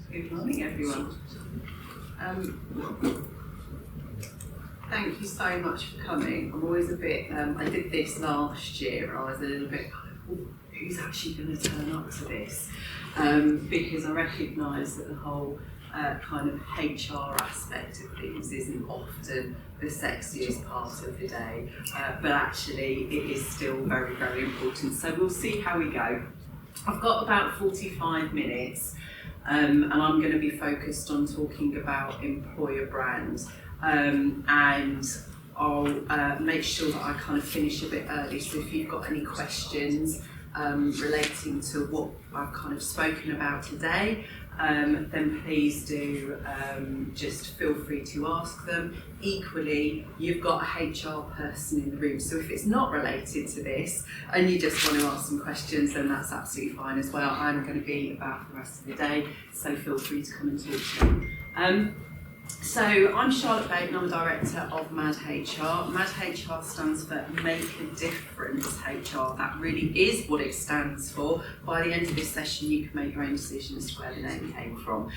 Good morning, everyone. Thank you so much for coming. I'm always a bit, I did this last year, I was a little bit who's actually going to turn up to this? Because I recognise that the whole kind of HR aspect of things isn't often the sexiest part of the day, but actually it is still very, very important. So we'll see how we go. I've got about 45 minutes. And I'm going to be focused on talking about employer brand, and I'll make sure that I kind of finish a bit early, so if you've got any questions relating to what I've kind of spoken about today, then please do just feel free to ask them. Equally, you've got a HR person in the room, so if it's not related to this and you just want to ask some questions, then that's absolutely fine as well. I'm going to be about for the rest of the day, so feel free to come and talk to me. So I'm Charlotte Bate and I'm a director of MAD HR. MAD HR stands for Make a Difference HR. That really is what it stands for. By the end of this session you can make your own decision as to where the name came from.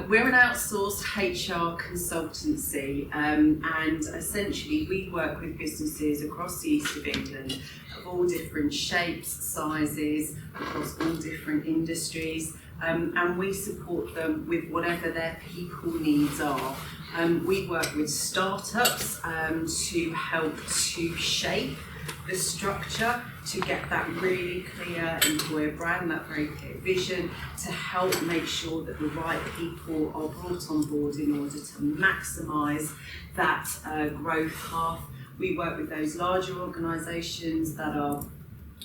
We're an outsourced HR consultancy, and essentially we work with businesses across the east of England of all different shapes, sizes, across all different industries. And we support them with whatever their people needs are. We work with startups to help to shape the structure, to get that really clear employer brand, that very clear vision, to help make sure that the right people are brought on board in order to maximise that growth path. We work with those larger organisations that are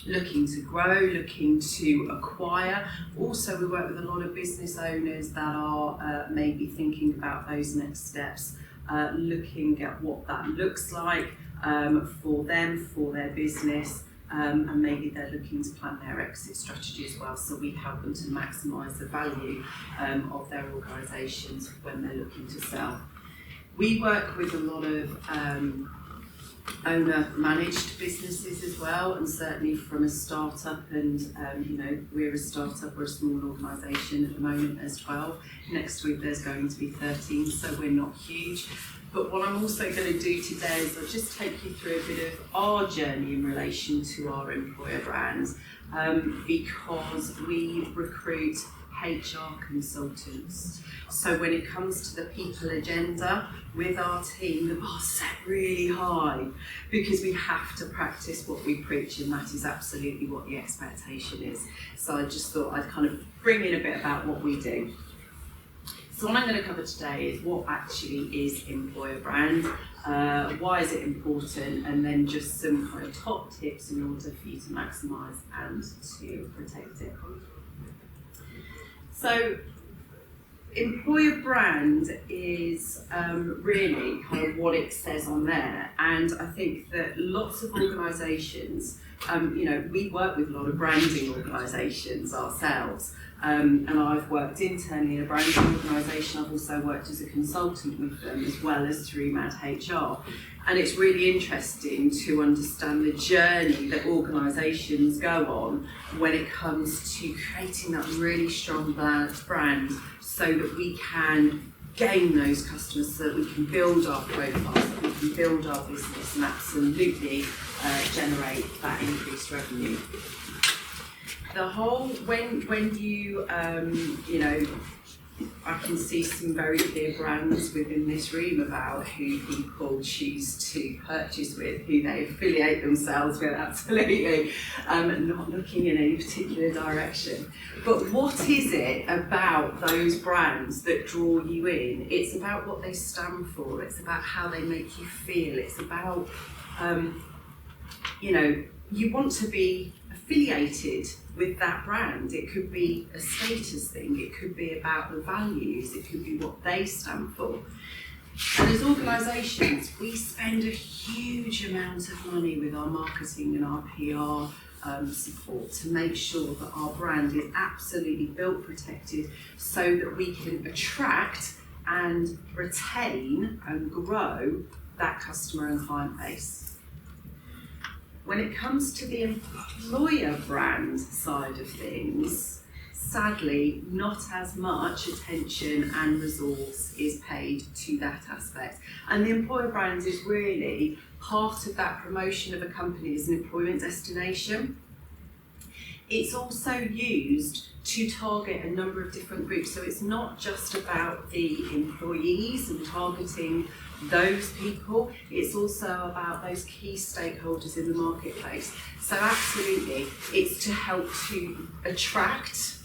looking to grow, looking to acquire. Also, we work with a lot of business owners that are maybe thinking about those next steps, looking at what that looks like for them, for their business, and maybe they're looking to plan their exit strategy as well. So we help them to maximise the value of their organisations when they're looking to sell. We work with a lot of owner-managed businesses as well, and certainly from a startup, and we're a startup, we're a small organisation at the moment, there's 12. Next week there's going to be 13, so we're not huge. But what I'm also going to do today is I'll just take you through a bit of our journey in relation to our employer brands, because we recruit HR consultants. So when it comes to the people agenda with our team, the bar's set really high because we have to practice what we preach, and that is absolutely what the expectation is. So I just thought I'd kind of bring in a bit about what we do. So what I'm going to cover today is what actually is employer brand, why is it important, and then just some kind of top tips in order for you to maximise and to protect it. So employer brand is really kind of what it says on there, and I think that lots of organisations, we work with a lot of branding organisations ourselves, and I've worked internally in a branding organisation. I've also worked as a consultant with them as well as through MAD HR, and it's really interesting to understand the journey that organisations go on when it comes to creating that really strong brand so that we can gain those customers, so that we can build our profiles, so that we can build our business and absolutely generate that increased revenue. The whole, when you, I can see some very clear brands within this room about who people choose to purchase with, who they affiliate themselves with, absolutely, not looking in any particular direction. But what is it about those brands that draw you in? It's about what they stand for, it's about how they make you feel, it's about, you want to be affiliated with that brand. It could be a status thing, it could be about the values, it could be what they stand for. And as organisations, we spend a huge amount of money with our marketing and our PR support to make sure that our brand is absolutely built, protected, so that we can attract and retain and grow that customer and client base. When it comes to the employer brand side of things, sadly, not as much attention and resource is paid to that aspect. And the employer brand is really part of that promotion of a company as an employment destination. It's also used to target a number of different groups. So it's not just about the employees and targeting those people, it's also about those key stakeholders in the marketplace. So absolutely, it's to help to attract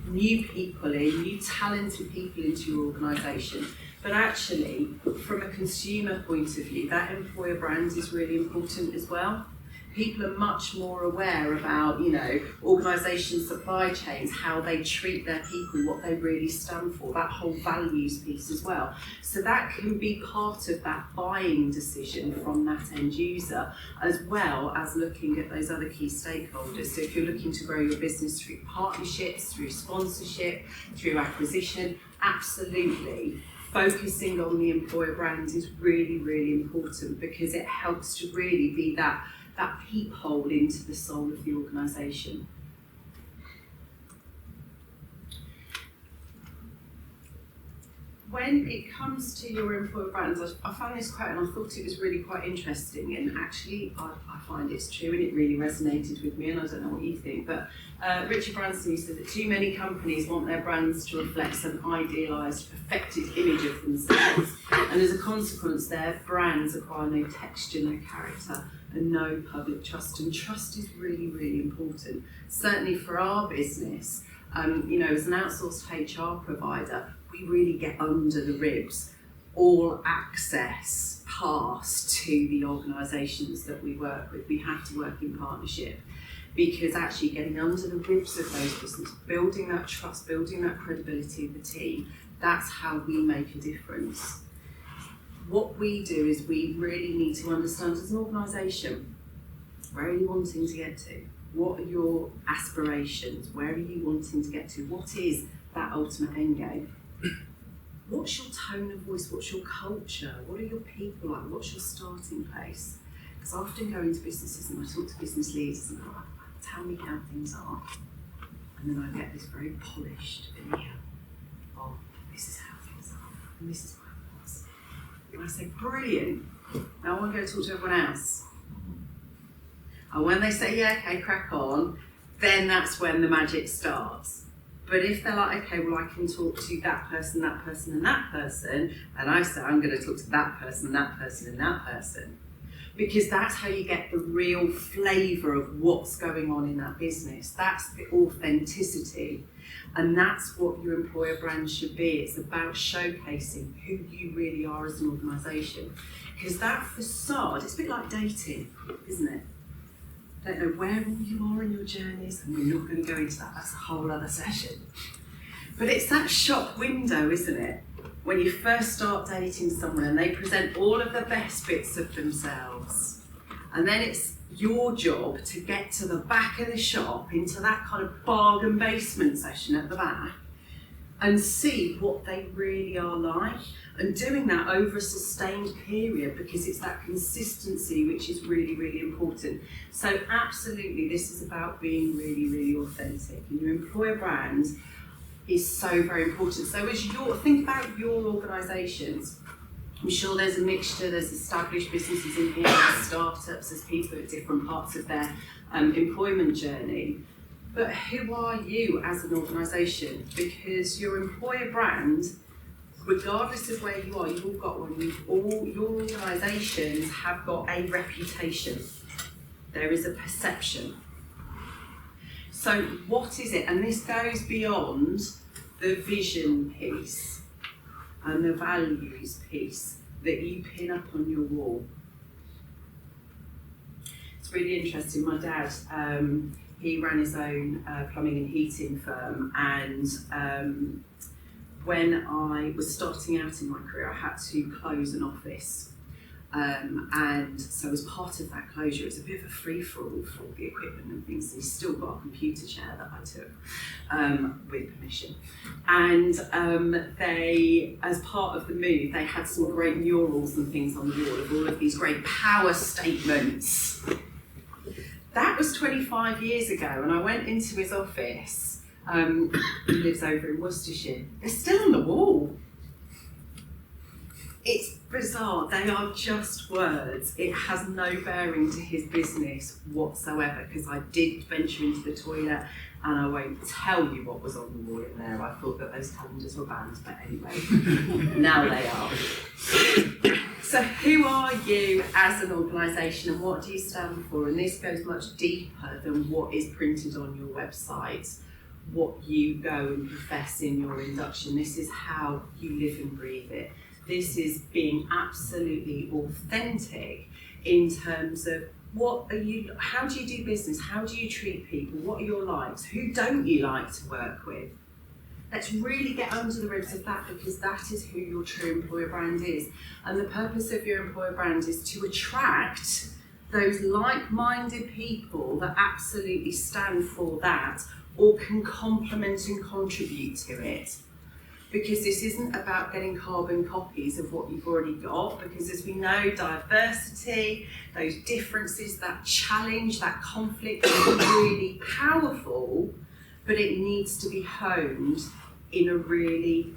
new people in, new talented people into your organisation. But actually, from a consumer point of view, that employer brand is really important as well. People are much more aware about, organisations' supply chains, how they treat their people, what they really stand for, that whole values piece as well. So that can be part of that buying decision from that end user, as well as looking at those other key stakeholders. So if you're looking to grow your business through partnerships, through sponsorship, through acquisition, absolutely. Focusing on the employer brand is really, really important, because it helps to really be that peephole into the soul of the organisation. When it comes to your employer brands, I found this quote and I thought it was really quite interesting, and actually I find it's true and it really resonated with me, and I don't know what you think, but Richard Branson said that too many companies want their brands to reflect some idealised, perfected image of themselves, and as a consequence their brands acquire no texture, no character, and no public trust. And trust is really, really important. Certainly for our business, as an outsourced HR provider, we really get under the ribs all access pass to the organisations that we work with. We have to work in partnership, because actually getting under the ribs of those businesses, building that trust, building that credibility of the team, that's how we make a difference. What we do is we really need to understand as an organisation, where are you wanting to get to? What are your aspirations? Where are you wanting to get to? What is that ultimate end game? What's your tone of voice? What's your culture? What are your people like? What's your starting place? Because I often go into businesses and I talk to business leaders and they're like, tell me how things are. And then I get this very polished veneer of, this is how things are, and this is what it was. And I say, brilliant. Now I want to go talk to everyone else. And when they say, yeah, okay, crack on, then that's when the magic starts. But if they're like, okay, well, I can talk to that person, and that person, and I say, I'm going to talk to that person, and that person, and that person, because that's how you get the real flavour of what's going on in that business. That's the authenticity, and that's what your employer brand should be. It's about showcasing who you really are as an organisation, because that facade, it's a bit like dating, isn't it? Don't know where all you are in your journeys, and we're not going to go into that, that's a whole other session. But it's that shop window, isn't it? When you first start dating someone and they present all of the best bits of themselves, and then it's your job to get to the back of the shop, into that kind of bargain basement session at the back, and see what they really are like, and doing that over a sustained period, because it's that consistency which is really, really important. So absolutely, this is about being really, really authentic, and your employer brand is so very important. So as you think about your organisations, I'm sure there's a mixture, there's established businesses in here, there's startups, there's people at different parts of their employment journey. But who are you as an organisation? Because your employer brand, regardless of where you are, you've all got one. All your organisations have got a reputation. There is a perception. So what is it? And this goes beyond the vision piece and the values piece that you pin up on your wall. It's really interesting. My dad, he ran his own plumbing and heating firm, and when I was starting out in my career, I had to close an office. And so as part of that closure, it's a bit of a free-for-all for all the equipment and things. So he's still got a computer chair that I took with permission. And they, as part of the move, they had some great murals and things on the wall of all of these great power statements. That was 25 years ago, and I went into his office who lives over in Worcestershire. They're still on the wall. It's bizarre. They are just words. It has no bearing to his business whatsoever, because I did venture into the toilet and I won't tell you what was on the wall in there. I thought that those calendars were banned, but anyway, now they are. So who are you as an organisation and what do you stand for? And this goes much deeper than what is printed on your website, what you go and profess in your induction. This is how you live and breathe it. This is being absolutely authentic in terms of what are you, how do you do business, how do you treat people, what are your likes, who don't you like to work with? Let's really get under the ribs of that, because that is who your true employer brand is. And the purpose of your employer brand is to attract those like-minded people that absolutely stand for that or can complement and contribute to it. Because this isn't about getting carbon copies of what you've already got, because as we know, diversity, those differences, that challenge, that conflict is really powerful, but it needs to be honed in a really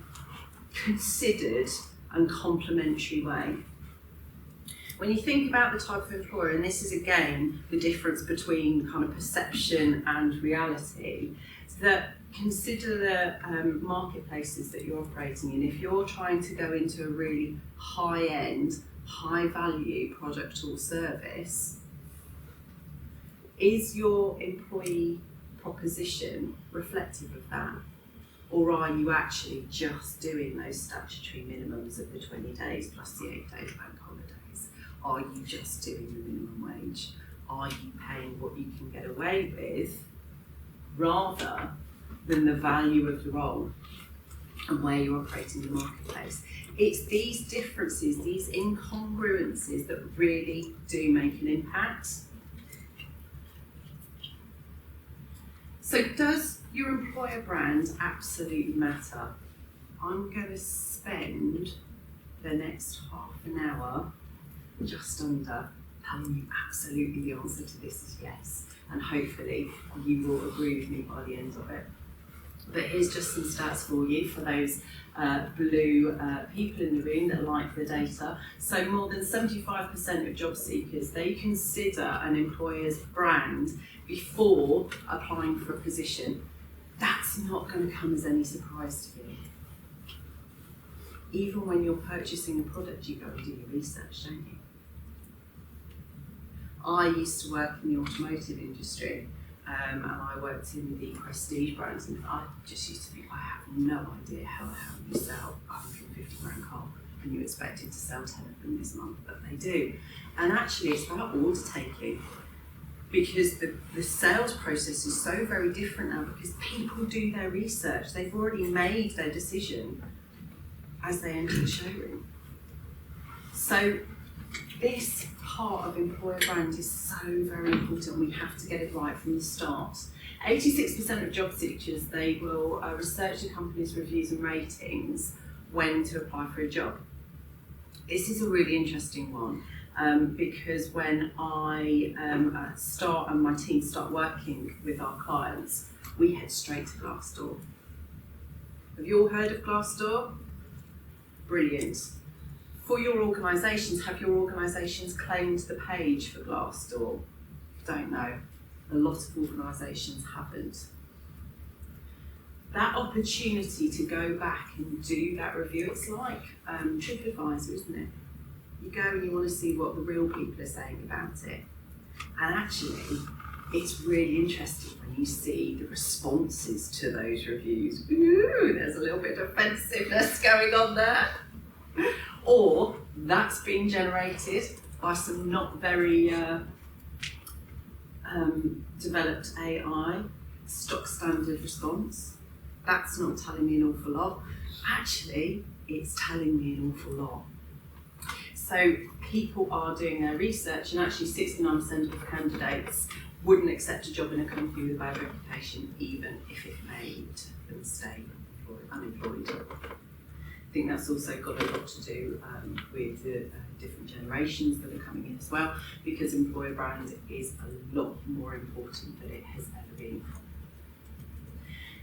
considered and complementary way. When you think about the type of employer, and this is again the difference between kind of perception and reality, that consider the marketplaces that you're operating in. If you're trying to go into a really high-end, high-value product or service, is your employee proposition reflective of that? Or are you actually just doing those statutory minimums of the 20 days plus the 8 days bank holidays? Are you just doing the minimum wage? Are you paying what you can get away with rather than the value of the role and where you're operating the marketplace? It's these differences, these incongruences that really do make an impact. So does your employer brand absolutely matter? I'm going to spend the next half an hour just under telling you absolutely the answer to this is yes, and hopefully you will agree with me by the end of it. But here's just some stats for you for those blue people in the room that like the data. So more than 75% of job seekers, they consider an employer's brand before applying for a position. That's not going to come as any surprise to you. Even when you're purchasing a product, you go and do your research, don't you? I used to work in the automotive industry, and I worked in the prestige brands, and I just used to think, I have no idea how the hell you sell a £150 car and you expected to sell 10 of them this month, but they do. And actually it's about order taking, because the sales process is so very different now, because people do their research. They've already made their decision as they enter the showroom. So this part of employer brand is so very important. We have to get it right from the start. 86% of job seekers, they will research the company's reviews and ratings when to apply for a job. This is a really interesting one. Because when I start and my team start working with our clients, we head straight to Glassdoor. Have you all heard of Glassdoor? Brilliant. For your organisations, have your organisations claimed the page for Glassdoor? Don't know. A lot of organisations haven't. That opportunity to go back and do that review, it's like TripAdvisor, isn't it? You go and you want to see what the real people are saying about it. And actually, it's really interesting when you see the responses to those reviews. Ooh, there's a little bit of offensiveness going on there. Or that's being generated by some not very developed AI, stock standard response. That's not telling me an awful lot. Actually, it's telling me an awful lot. So people are doing their research, and actually 69% of candidates wouldn't accept a job in a company with a bad reputation, even if it made them stay unemployed. I think that's also got a lot to do with the different generations that are coming in as well, because employer brand is a lot more important than it has ever been.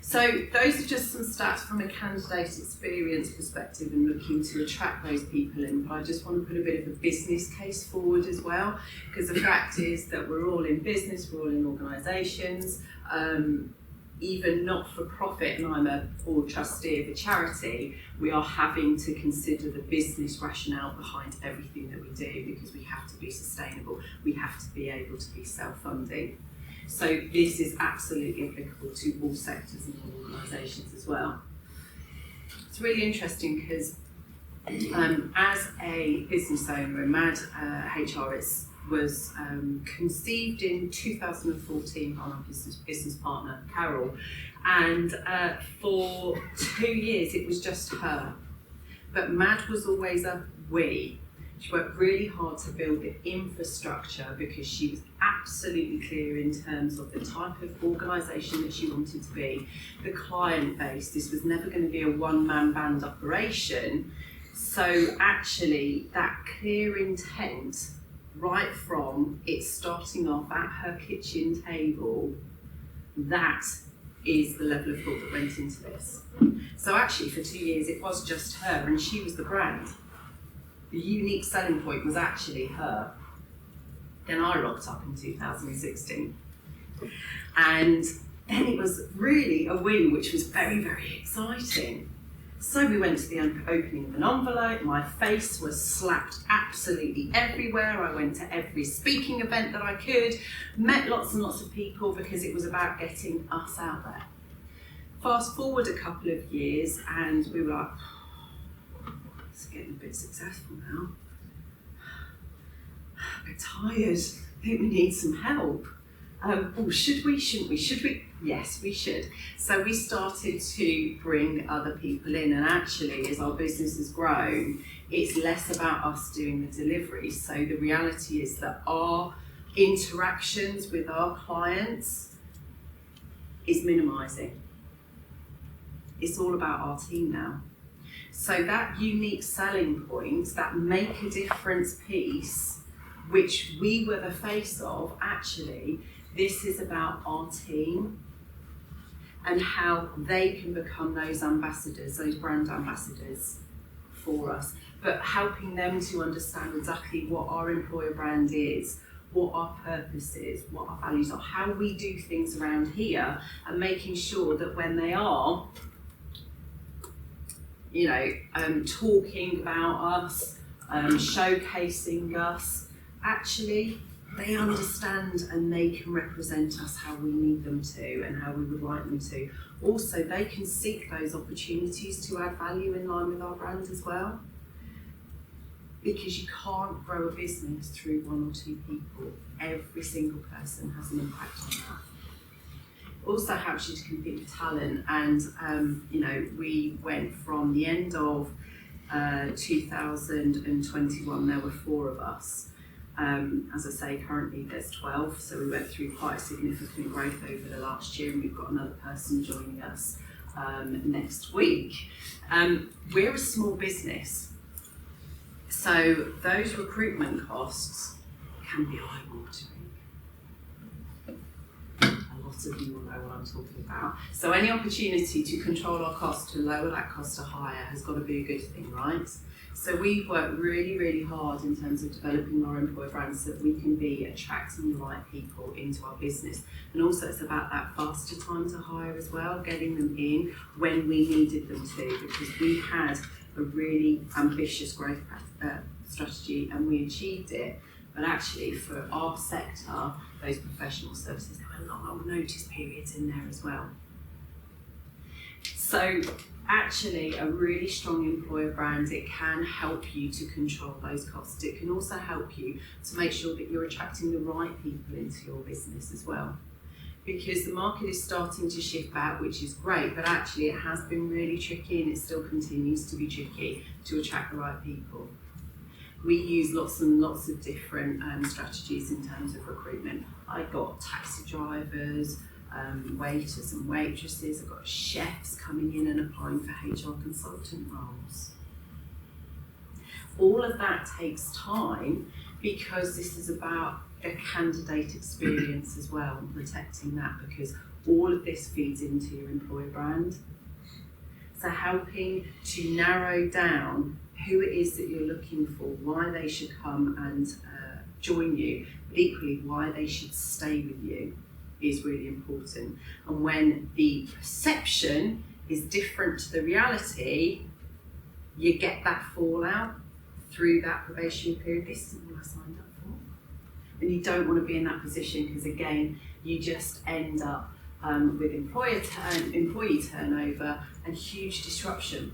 So those are just some stats from a candidate experience perspective and looking to attract those people in. But I just want to put a bit of a business case forward as well, because the fact is that we're all in business, we're all in organisations, even not-for-profit, and I'm a board trustee of a charity, we are having to consider the business rationale behind everything that we do, because we have to be sustainable, we have to be able to be self-funding. So this is absolutely applicable to all sectors and all organisations as well. It's really interesting because as a business owner, and MAD HR was conceived in 2014 by our business partner, Carol, and for 2 years it was just her. But MAD was always a we. She worked really hard to build the infrastructure because she was absolutely clear in terms of the type of organisation that she wanted to be, the client base. This was never going to be a one-man band operation. So actually that clear intent, right from it starting off at her kitchen table, that is the level of thought that went into this. So actually for 2 years it was just her and she was the brand. The unique selling point was actually her. Then I rocked up in 2016. And then it was really a win, which was very, very exciting. So we went to the opening of an envelope, my face was slapped absolutely everywhere, I went to every speaking event that I could, met lots and lots of people because it was about getting us out there. Fast forward a couple of years and we were like, it's getting a bit successful now. A bit tired, I think we need some help. Should we, shouldn't we, should we? Yes, we should. So we started to bring other people in, and actually as our business has grown, it's less about us doing the delivery. So the reality is that our interactions with our clients is minimising. It's all about our team now. So that unique selling point, that make a difference piece, which we were the face of, actually, this is about our team and how they can become those ambassadors, those brand ambassadors for us, but helping them to understand exactly what our employer brand is, what our purpose is, what our values are, how we do things around here, and making sure that when they are talking about us, showcasing us, actually they understand and they can represent us how we need them to and how we would like them to. Also, they can seek those opportunities to add value in line with our brand as well. Because you can't grow a business through 1 or 2 people. Every single person has an impact on that. Also helps you to compete with talent, and we went from the end of 2021, there were 4 of us. As I say, currently there's 12, so we went through quite significant growth over the last year, and we've got another person joining us next week. We're a small business, so those recruitment costs can be eye-watering. Of you will know what I'm talking about. So any opportunity to control our cost, to lower that cost to hire, has got to be a good thing, right? So we've worked really, really hard in terms of developing our employer brand so that we can be attracting the right people into our business. And also it's about that faster time to hire as well, getting them in when we needed them to, because we had a really ambitious growth strategy and we achieved it. But actually for our sector, those professional services, there were long notice periods in there as well. So actually a really strong employer brand, it can help you to control those costs. It can also help you to make sure that you're attracting the right people into your business as well. Because the market is starting to shift back, which is great, but actually it has been really tricky and it still continues to be tricky to attract the right people. We use lots and lots of different strategies in terms of recruitment. I got taxi drivers, waiters and waitresses, I've got chefs coming in and applying for HR consultant roles. All of that takes time because this is about the candidate experience as well, and protecting that, because all of this feeds into your employer brand. So helping to narrow down who it is that you're looking for, why they should come and join you, but equally why they should stay with you is really important. And when the perception is different to the reality, you get that fallout through that probationary period. This isn't what I signed up for. And you don't want to be in that position, because again, you just end up with employee turnover and huge disruption.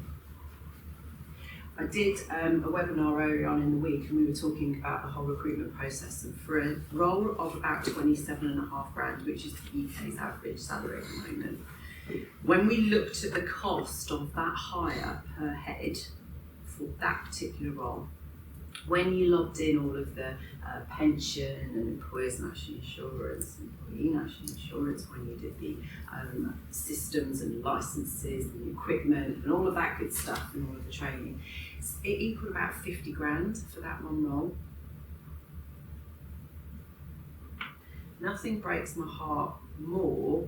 I did a webinar earlier on in the week, and we were talking about the whole recruitment process, and for a role of about 27.5 grand, which is the UK's average salary at the moment, when we looked at the cost of that hire per head for that particular role, when you logged in all of the pension and employers' national insurance, employee national insurance, when you did the systems and licenses and the equipment and all of that good stuff and all of the training, it equaled about 50 grand for that one role. Nothing breaks my heart more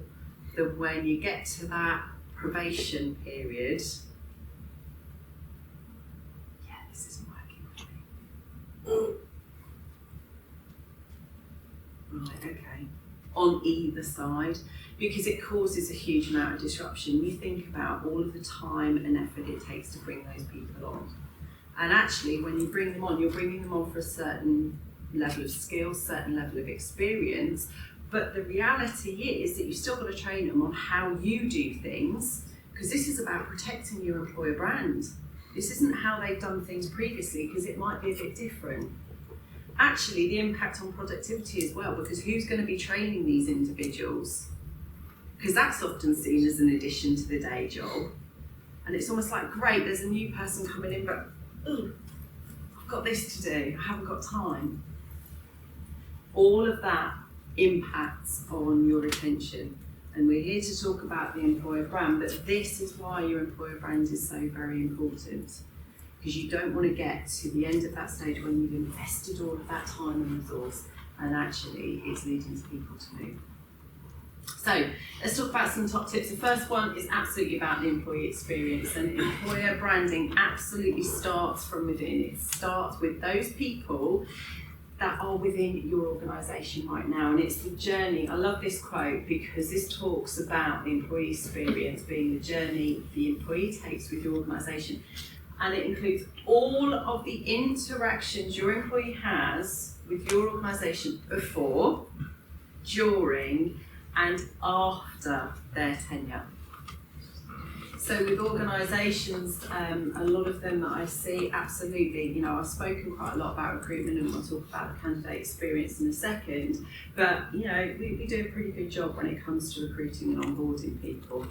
than when you get to that probation period. Yeah, this isn't working for me. Right, okay. On either side, because it causes a huge amount of disruption. You think about all of the time and effort it takes to bring those people on. And actually, when you bring them on, you're bringing them on for a certain level of skill, certain level of experience. But the reality is that you've still got to train them on how you do things, because this is about protecting your employer brand. This isn't how they've done things previously, because it might be a bit different. Actually, the impact on productivity as well, because who's going to be training these individuals? Because that's often seen as an addition to the day job. And it's almost like, great, there's a new person coming in, but I've got this to do, I haven't got time. All of that impacts on your retention. And we're here to talk about the employer brand, but this is why your employer brand is so very important. Because you don't want to get to the end of that stage when you've invested all of that time and resource, and actually it's leading to people to move. So let's talk about some top tips. The first one is absolutely about the employee experience, and employer branding absolutely starts from within. It starts with those people that are within your organisation right now, and it's the journey. I love this quote because this talks about the employee experience being the journey the employee takes with your organisation, and it includes all of the interactions your employee has with your organisation before, during, and after their tenure. So with organisations, a lot of them that I see, absolutely, you know, I've spoken quite a lot about recruitment, and we'll talk about the candidate experience in a second, but you know, we do a pretty good job when it comes to recruiting and onboarding people.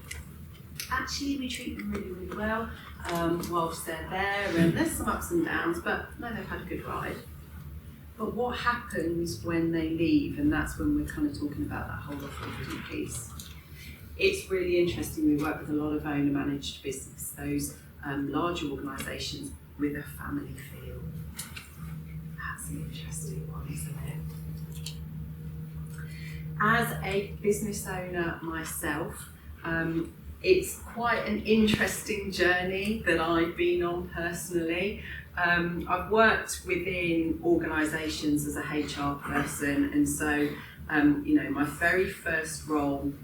Actually, we treat them really, really well whilst they're there, and there's some ups and downs, but no, they've had a good ride. But what happens when they leave, and that's when we're kind of talking about that whole offboarding piece. It's really interesting. We work with a lot of owner-managed business, those larger organisations with a family feel. That's an interesting one, isn't it? As a business owner myself, it's quite an interesting journey that I've been on personally. I've worked within organisations as a HR person, and so you know, my very first role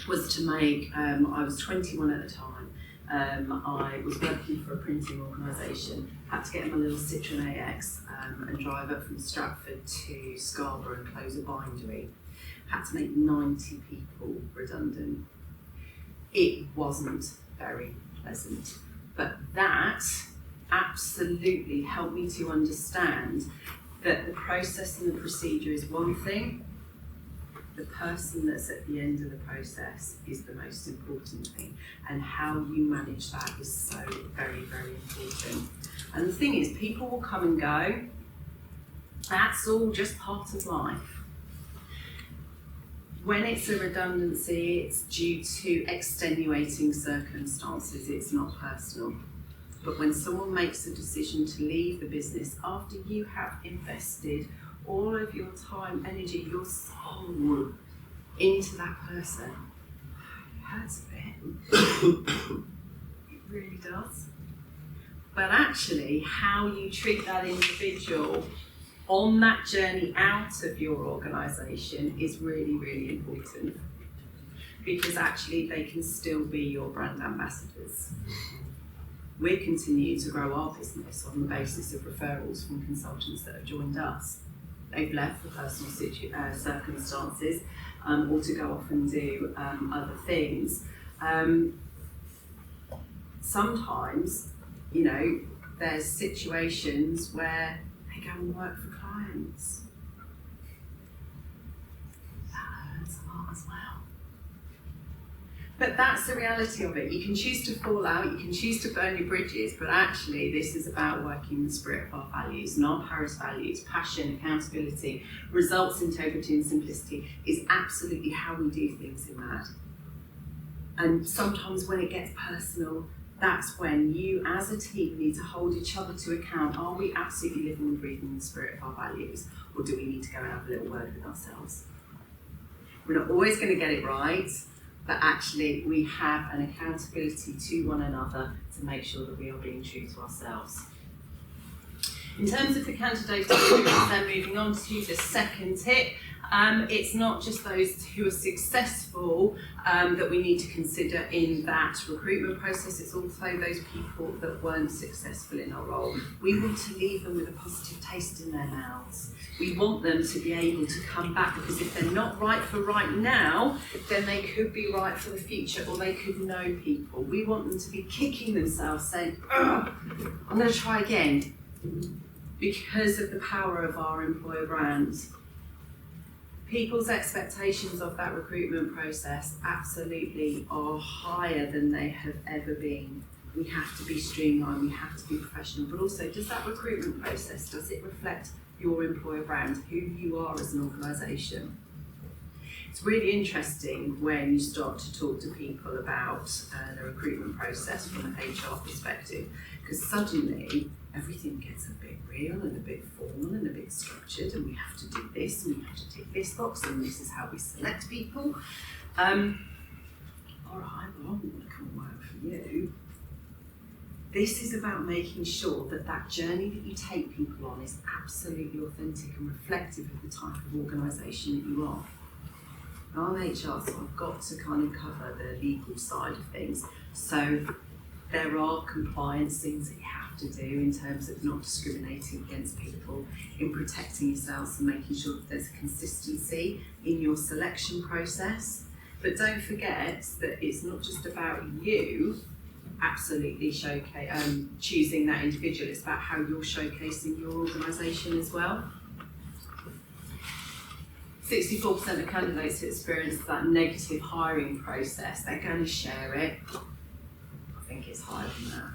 was to make, I was 21 at the time, I was working for a printing organisation, had to get in my little Citroen AX and drive up from Stratford to Scarborough and close a bindery. Had to make 90 people redundant. It wasn't very pleasant, but that absolutely helped me to understand that the process and the procedure is one thing. The person that's at the end of the process is the most important thing, and how you manage that is so very, very important. And the thing is, people will come and go. That's all just part of life. When it's a redundancy, it's due to extenuating circumstances, it's not personal. But when someone makes a decision to leave the business after you have invested all of your time, energy, your soul into that person, it hurts a bit. It really does. But actually, how you treat that individual on that journey out of your organisation is really, really important. Because actually they can still be your brand ambassadors. We're continuing to grow our business on the basis of referrals from consultants that have joined us. They've left for personal circumstances or to go off and do other things. Sometimes, you know, there's situations where they go and work for clients. That hurts a lot as well. But that's the reality of it. You can choose to fall out, you can choose to burn your bridges, but actually this is about working the spirit of our values, and our Paris values, passion, accountability, results, integrity and simplicity is absolutely how we do things in that. And sometimes when it gets personal, that's when you as a team need to hold each other to account. Are we absolutely living and breathing the spirit of our values, or do we need to go and have a little word with ourselves? We're not always going to get it right, but actually we have an accountability to one another to make sure that we are being true to ourselves. In terms of the candidate experience, then moving on to the second tip, it's not just those who are successful that we need to consider in that recruitment process, it's also those people that weren't successful in our role. We want to leave them with a positive taste in their mouths. We want them to be able to come back, because if they're not right for right now, then they could be right for the future, or they could know people. We want them to be kicking themselves, saying, "Ugh, I'm going to try again," because of the power of our employer brand. People's expectations of that recruitment process absolutely are higher than they have ever been. We have to be streamlined, we have to be professional, but also, does that recruitment process, does it reflect your employer brand, who you are as an organisation? It's really interesting when you start to talk to people about the recruitment process from an HR perspective, because suddenly everything gets a bit real and a bit formal and a bit structured, and we have to do this and we have to tick this box, and this is how we select people. All right, well, I want to come and work for you. This is about making sure that that journey that you take people on is absolutely authentic and reflective of the type of organisation that you are. Now, I'm HR, so I've got to kind of cover the legal side of things. So there are compliance things that you have to do in terms of not discriminating against people, in protecting yourselves and making sure that there's a consistency in your selection process. But don't forget that it's not just about you absolutely choosing that individual, it's about how you're showcasing your organisation as well. 64% of candidates who experience that negative hiring process, they're going to share it. I think it's higher than that.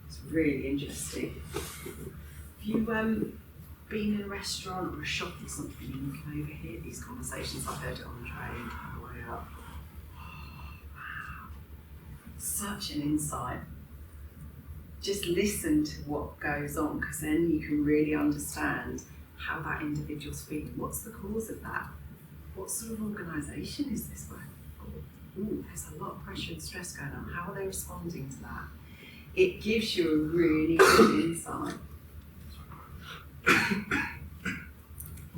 It's really interesting. If you've been in a restaurant or a shop or something and you can overhear these conversations, I've heard it on the train on the way up. Such an insight. Just listen to what goes on, because then you can really understand how that individual's feeling. What's the cause of that? What sort of organisation is this working for? Ooh, there's a lot of pressure and stress going on. How are they responding to that? It gives you a really good insight.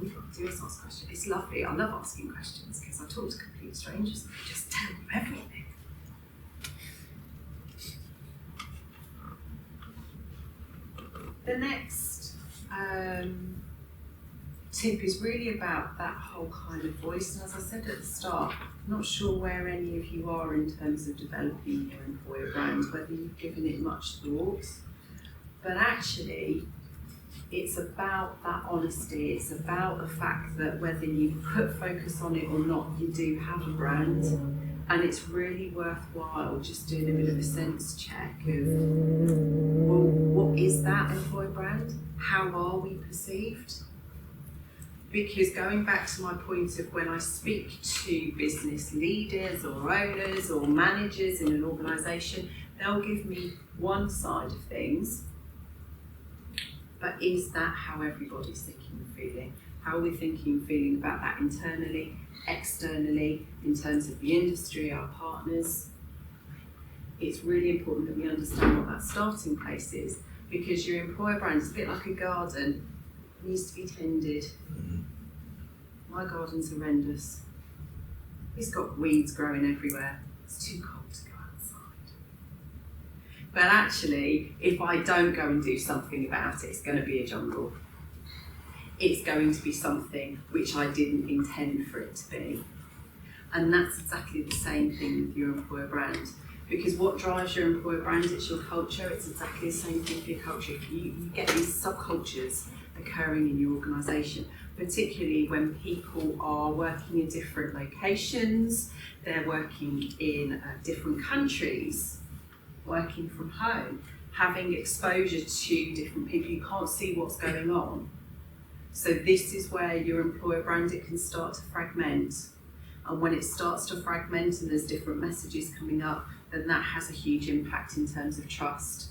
We've got to do is ask questions. It's lovely. I love asking questions because I talk to complete strangers and they just tell you everything. The next tip is really about that whole kind of voice, and as I said at the start, I'm not sure where any of you are in terms of developing your employer brand, whether you've given it much thought, but actually it's about that honesty, it's about the fact that whether you put focus on it or not, you do have a brand, and it's really worthwhile just doing a bit of a sense check of, well, what is that employer brand? How are we perceived? Because going back to my point of when I speak to business leaders or owners or managers in an organisation, they'll give me one side of things, But is that how everybody's thinking and feeling? How are we thinking and feeling about that internally, externally, in terms of the industry, our partners? It's really important that we understand what that starting place is, because your employer brand is a bit like a garden. It needs to be tended. My garden's horrendous. It's got weeds growing everywhere. It's too cold to go outside. But actually, if I don't go and do something about it, it's going to be a jungle. It's going to be something which I didn't intend for it to be. And that's exactly the same thing with your employer brand. Because what drives your employer brand, it's your culture. It's exactly the same thing for your culture. You get these subcultures occurring in your organisation, particularly when people are working in different locations, they're working in different countries, working from home, having exposure to different people. You can't see what's going on. So this is where your employer brand, it can start to fragment. And when it starts to fragment and there's different messages coming up, then that has a huge impact in terms of trust,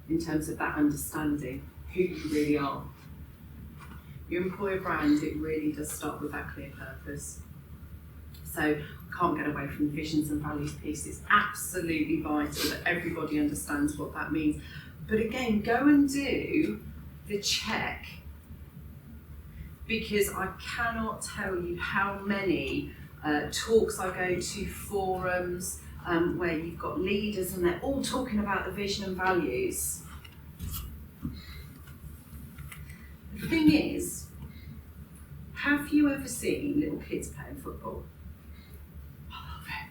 in terms of that understanding who you really are. Your employer brand, it really does start with that clear purpose. So I can't get away from the visions and values piece. It's absolutely vital that everybody understands what that means. But again, go and do the check, because I cannot tell you how many talks I go to, forums, where you've got leaders and they're all talking about the vision and values. The thing is, have you ever seen little kids playing football? I love it.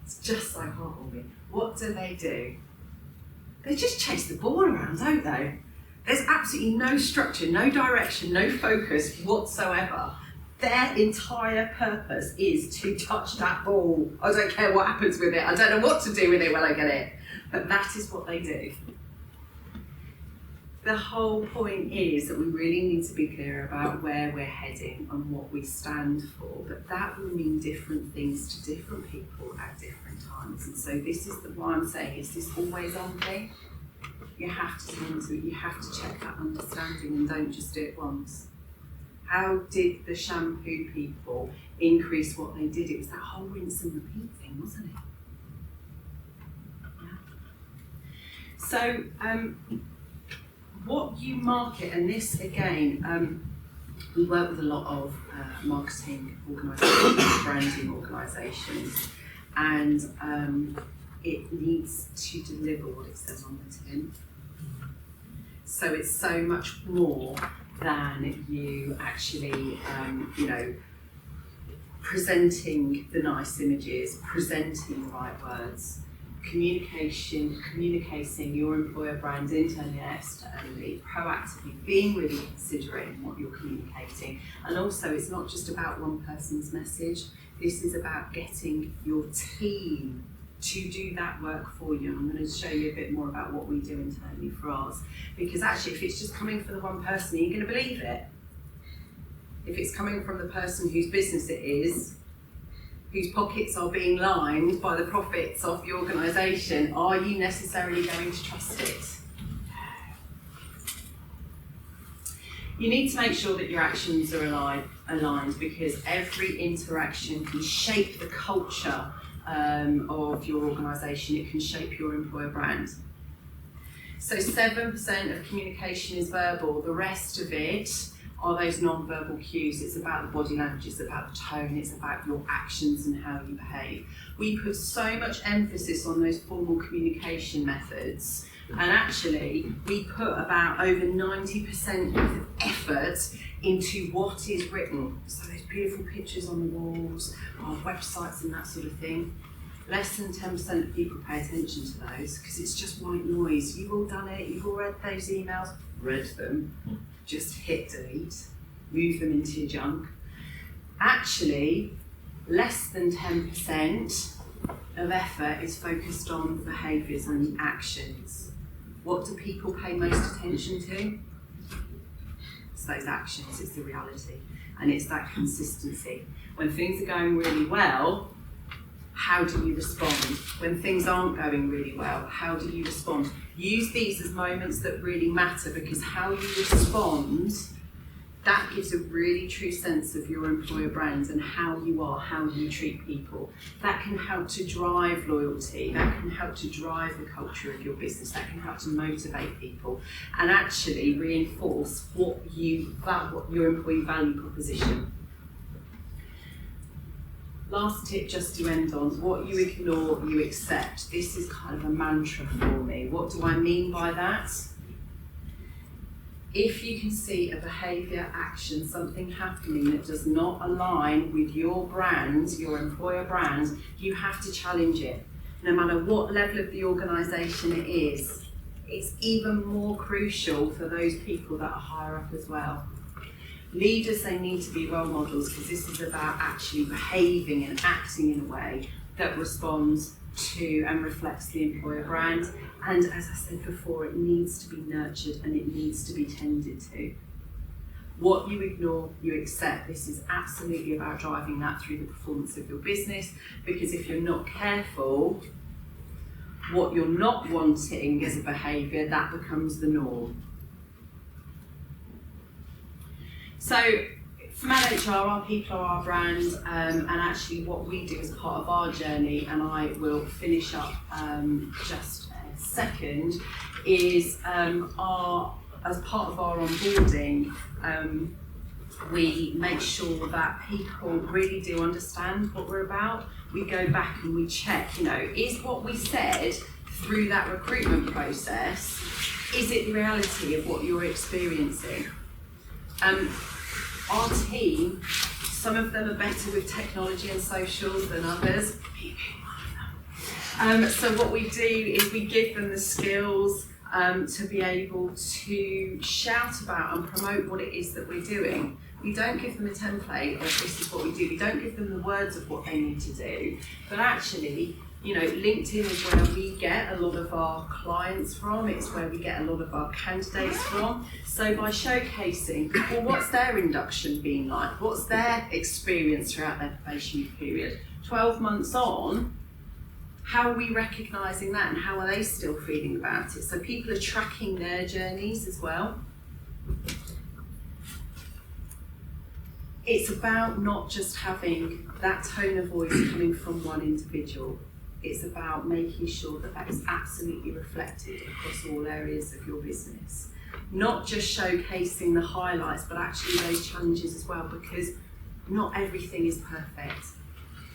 It's just so heartwarming. What do? They just chase the ball around, don't they? There's absolutely no structure, no direction, no focus whatsoever. Their entire purpose is to touch that ball. I don't care what happens with it. I don't know what to do with it when I get it. But that is what they do. The whole point is that we really need to be clear about where we're heading and what we stand for. But that will mean different things to different people at different times. And so this is why I'm saying, is this always on thing? You have to tend to it. You have to check that understanding and don't just do it once. How did the shampoo people increase what they did? It was that whole rinse and repeat thing, wasn't it? Yeah. So, what you market, and this again, we work with a lot of marketing organisations, branding organisations, and it needs to deliver what it says on the tin. So it's so much more than you actually, presenting the nice images, presenting the right words. Communicating your employer brand internally and externally, proactively, being really considerate in what you're communicating. And also, it's not just about one person's message. This is about getting your team to do that work for you. I'm going to show you a bit more about what we do internally for ours. Because actually, if it's just coming from the one person, are you going to believe it? If it's coming from the person whose business it is, whose pockets are being lined by the profits of the organisation, are you necessarily going to trust it? You need to make sure that your actions are aligned, because every interaction can shape the culture of your organisation. It can shape your employer brand. So 7% of communication is verbal. The rest of it are those non-verbal cues. It's about the body language, it's about the tone, it's about your actions and how you behave. We put so much emphasis on those formal communication methods, and actually we put about over 90% of effort into what is written. So those beautiful pictures on the walls, our websites and that sort of thing. Less than 10% of people pay attention to those because it's just white noise. You've all done it, you've all read those emails, read them. Just hit delete, move them into your junk. Actually, less than 10% of effort is focused on the behaviours and the actions. What do people pay most attention to? It's those actions, it's the reality, and it's that consistency. When things are going really well, how do you respond? When things aren't going really well, how do you respond? Use these as moments that really matter, because how you respond, that gives a really true sense of your employer brand and how you are, how you treat people. That can help to drive loyalty, that can help to drive the culture of your business, that can help to motivate people and actually reinforce what your employee value proposition. Last tip, just to end on, what you ignore, you accept. This is kind of a mantra for me. What do I mean by that? If you can see a behaviour, action, something happening that does not align with your brand, your employer brand, you have to challenge it. No matter what level of the organisation it is, it's even more crucial for those people that are higher up as well. Leaders, they need to be role models, because this is about actually behaving and acting in a way that responds to and reflects the employer brand. And as I said before, it needs to be nurtured and it needs to be tended to. What you ignore, you accept. This is absolutely about driving that through the performance of your business, because if you're not careful, what you're not wanting as a behaviour, that becomes the norm. So, for Mad HR, our people are our brand, and actually what we do as part of our journey, and I will finish up just a second, is as part of our onboarding, we make sure that people really do understand what we're about. We go back and we check, is what we said through that recruitment process, is it the reality of what you're experiencing? Our team, some of them are better with technology and socials than others. So what we do is we give them the skills to be able to shout about and promote what it is that we're doing. We don't give them a template of this is what we do. We don't give them the words of what they need to do. But actually, LinkedIn is where we get a lot of our clients from. It's where we get a lot of our candidates from. So by showcasing, well, what's their induction been like? What's their experience throughout their probationary period? 12 months on, how are we recognising that and how are they still feeling about it? So people are tracking their journeys as well. It's about not just having that tone of voice coming from one individual. It's about making sure that that is absolutely reflected across all areas of your business. Not just showcasing the highlights, but actually those challenges as well, because not everything is perfect.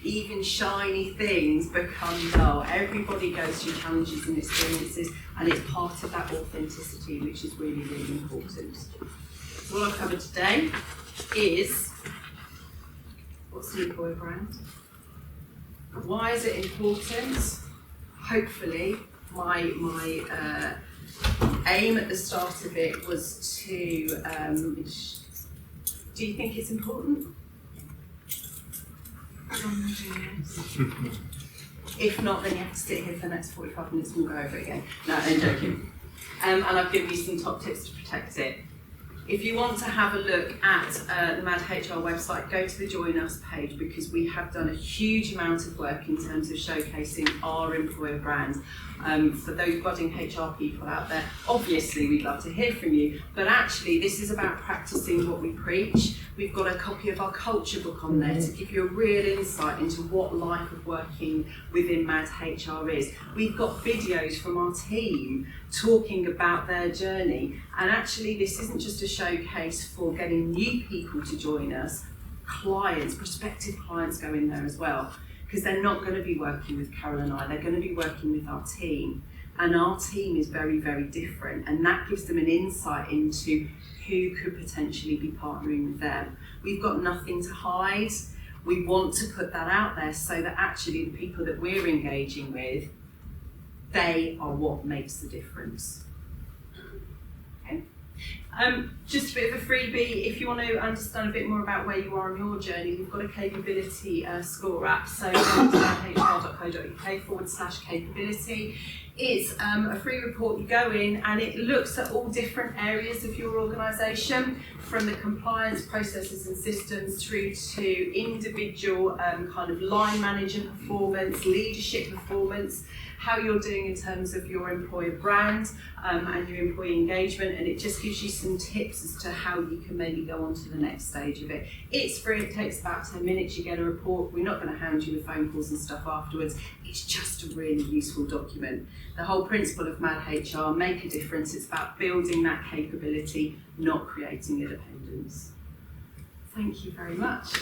Even shiny things become dull. Everybody goes through challenges and experiences, and it's part of that authenticity, which is really, really important. So what I've covered today is, what's the employer brand? Why is it important? Hopefully, my aim at the start of it was to, do you think it's important? If not, then you have to sit here for the next 45 minutes and we'll go over it again. No, I'm joking. And I've given you some top tips to protect it. If you want to have a look at the Mad HR website, go to the Join Us page, because we have done a huge amount of work in terms of showcasing our employer brand. For those budding HR people out there, obviously we'd love to hear from you, but actually this is about practicing what we preach. We've got a copy of our culture book on there to give you a real insight into what life of working within Mad HR is. We've got videos from our team talking about their journey, and actually this isn't just a showcase for getting new people to join us. Clients, prospective clients go in there as well, because they're not going to be working with Carol and I, they're going to be working with our team, and our team is very, very different, and that gives them an insight into who could potentially be partnering with them. We've got nothing to hide. We want to put that out there so that actually the people that we're engaging with, they are what makes the difference. Okay? Just a bit of a freebie, if you want to understand a bit more about where you are on your journey, we've got a capability score app, so go to hr.co.uk/capability. It's a free report. You go in and it looks at all different areas of your organisation, from the compliance processes and systems through to individual kind of line manager performance, leadership performance, how you're doing in terms of your employer brand and your employee engagement, and it just gives you some tips as to how you can maybe go on to the next stage of it. It's free, it takes about 10 minutes, you get a report. We're not going to hound you with phone calls and stuff afterwards. It's just a really useful document. The whole principle of Mad HR, make a difference. It's about building that capability, not creating a dependence. Thank you very much.